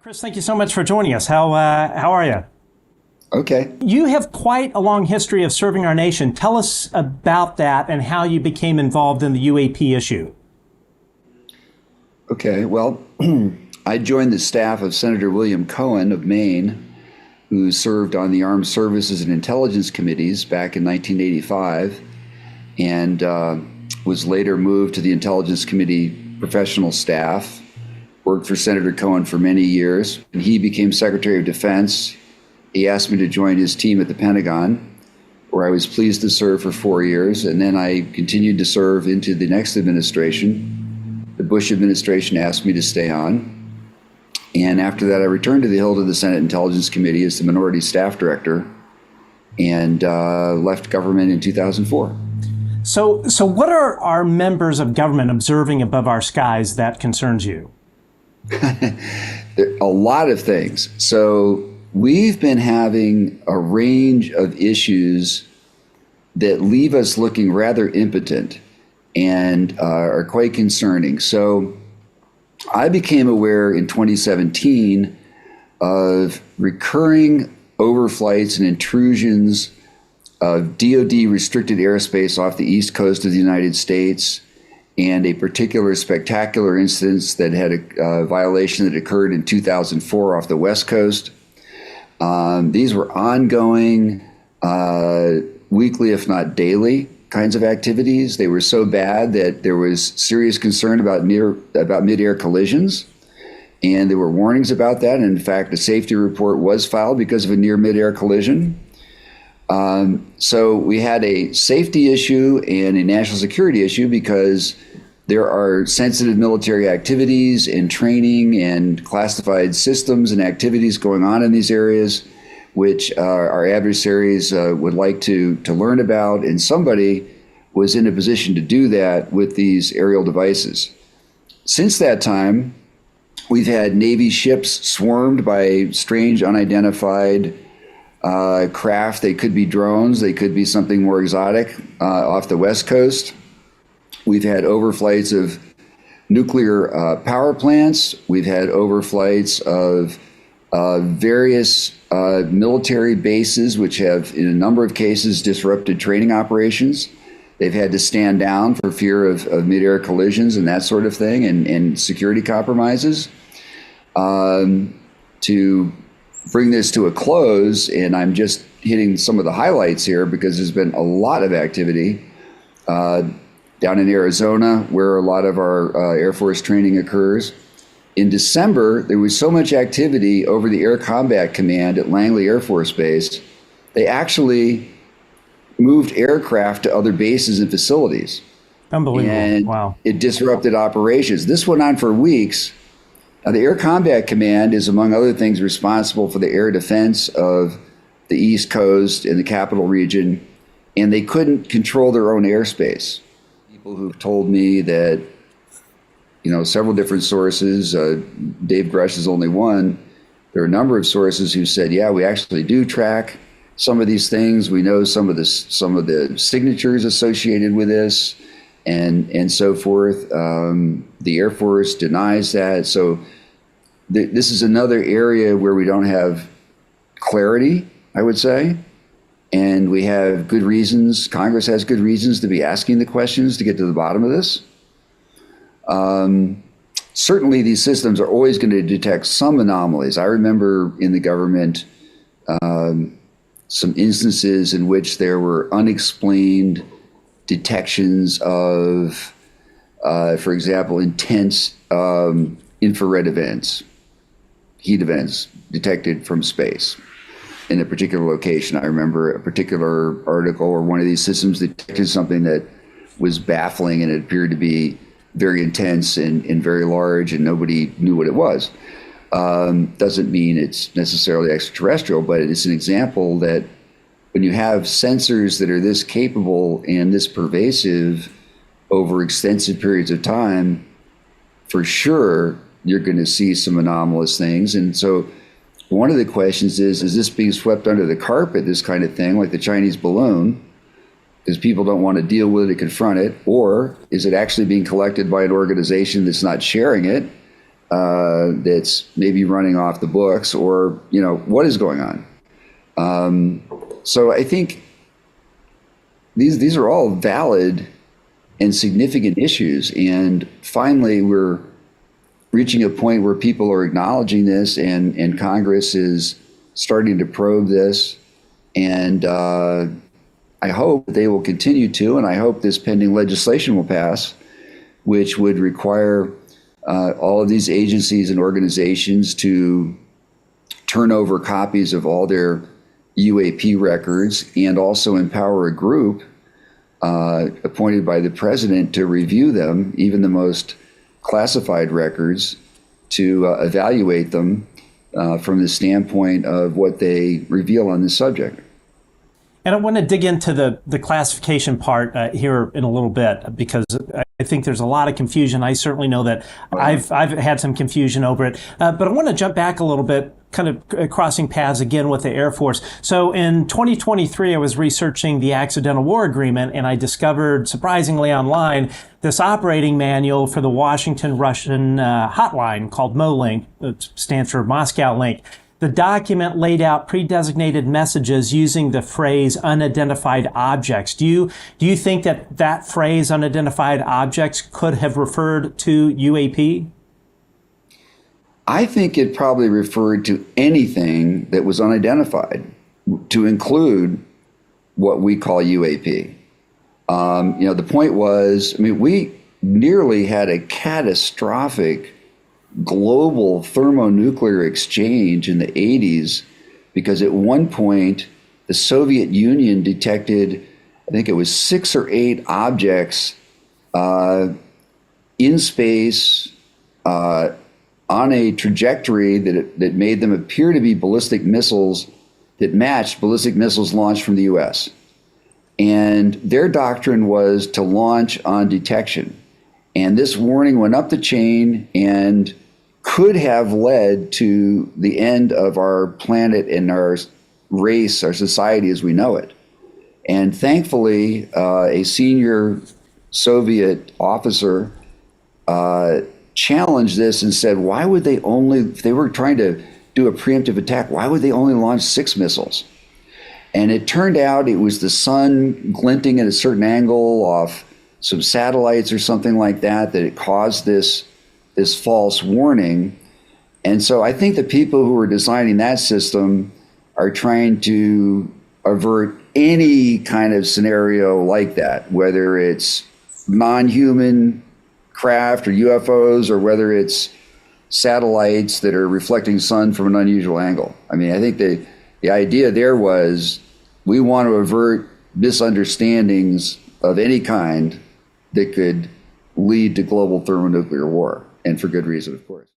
Chris, thank you so much for joining us. How are you? Okay. You have quite a long history of serving our nation. Tell us about that and how you became involved in the UAP issue. Okay. Well, I joined the staff of Senator William Cohen of Maine, who served on the Armed Services and Intelligence Committees back in 1985, and was later moved to the Intelligence Committee professional staff. Worked for Senator Cohen for many years. And he became Secretary of Defense. He asked me to join his team at the Pentagon, where I was pleased to serve for 4 years. And then I continued to serve into the next administration. The Bush administration asked me to stay on. And after that, I returned to the Hill to the Senate Intelligence Committee as the Minority Staff Director and left government in 2004. So what are our members of government observing above our skies that concerns you? A lot of things. So we've been having a range of issues that leave us looking rather impotent and are quite concerning. So I became aware in 2017 of recurring overflights and intrusions of DoD restricted airspace off the East Coast of the United States, and a particular spectacular instance that had a violation that occurred in 2004 off the West Coast. These were ongoing, weekly, if not daily, kinds of activities. They were so bad that there was serious concern about mid-air collisions, and there were warnings about that. And in fact, a safety report was filed because of a near mid-air collision. So we had a safety issue and a national security issue because there are sensitive military activities and training and classified systems and activities going on in these areas, which our adversaries would like to learn about. And somebody was in a position to do that with these aerial devices. Since that time, we've had Navy ships swarmed by strange, unidentified craft. They could be drones. They could be something more exotic off the West Coast. We've had overflights of nuclear power plants. We've had overflights of various military bases, which have, in a number of cases, disrupted training operations. They've had to stand down for fear of mid-air collisions and that sort of thing, and security compromises. To bring this to a close, and I'm just hitting some of the highlights here because there's been a lot of activity down in Arizona, where a lot of our Air Force training occurs. In December, there was so much activity over the Air Combat Command at Langley Air Force Base, they actually moved aircraft to other bases and facilities. Unbelievable. And wow. It disrupted operations. This went on for weeks. Now, the Air Combat Command is, among other things, responsible for the air defense of the East Coast and the capital region, and they couldn't control their own airspace. People who've told me that, several different sources, Dave Grush is only one, there are a number of sources who said, yeah, we actually do track some of these things. We know some of the signatures associated with this, and so forth. The Air Force denies that. So this is another area where we don't have clarity, I would say. And we have good reasons, Congress has good reasons to be asking the questions to get to the bottom of this. Certainly these systems are always going to detect some anomalies. I remember in the government some instances in which there were unexplained detections of, for example, intense infrared events, heat events detected from space in a particular location. I remember a particular article or one of these systems detected something that was baffling, and it appeared to be very intense and very large, and nobody knew what it was. Doesn't mean it's necessarily extraterrestrial, but it's an example that when you have sensors that are this capable and this pervasive over extensive periods of time, for sure you're going to see some anomalous things. And so one of the questions is this being swept under the carpet, this kind of thing, like the Chinese balloon, because people don't want to deal with it and confront it? Or is it actually being collected by an organization that's not sharing it that's maybe running off the books, or what is going on. So I think these are all valid and significant issues, and finally we're reaching a point where people are acknowledging this, and Congress is starting to probe this, and I hope they will continue to, and I hope this pending legislation will pass, which would require all of these agencies and organizations to turn over copies of all their UAP records, and also empower a group appointed by the president to review them, even the most classified records, to evaluate them from the standpoint of what they reveal on this subject. And I want to dig into the classification part here in a little bit, because I think there's a lot of confusion. I certainly know that I've had some confusion over it. But I want to jump back a little bit, kind of crossing paths again with the Air Force. So in 2023, I was researching the Accidental War Agreement, and I discovered, surprisingly online, this operating manual for the Washington-Russian hotline called MOLINK. It stands for Moscow Link. The document laid out pre-designated messages using the phrase unidentified objects. Do you think that phrase unidentified objects could have referred to UAP? I think it probably referred to anything that was unidentified, to include what we call UAP. The point was, we nearly had a catastrophic global thermonuclear exchange in the 80s, because at one point the Soviet Union detected, I think it was 6 or 8 objects in space on a trajectory that made them appear to be ballistic missiles that matched ballistic missiles launched from the US. And their doctrine was to launch on detection. And this warning went up the chain and could have led to the end of our planet and our race, our society as we know it. And thankfully, a senior Soviet officer challenged this and said, why would they only, if they were trying to do a preemptive attack, why would they only launch 6 missiles? And it turned out it was the sun glinting at a certain angle off some satellites or something like that it caused this false warning. And so I think the people who are designing that system are trying to avert any kind of scenario like that, whether it's non-human craft or UFOs, or whether it's satellites that are reflecting sun from an unusual angle. I think the idea there was, we want to avert misunderstandings of any kind that could lead to global thermonuclear war, and for good reason, of course.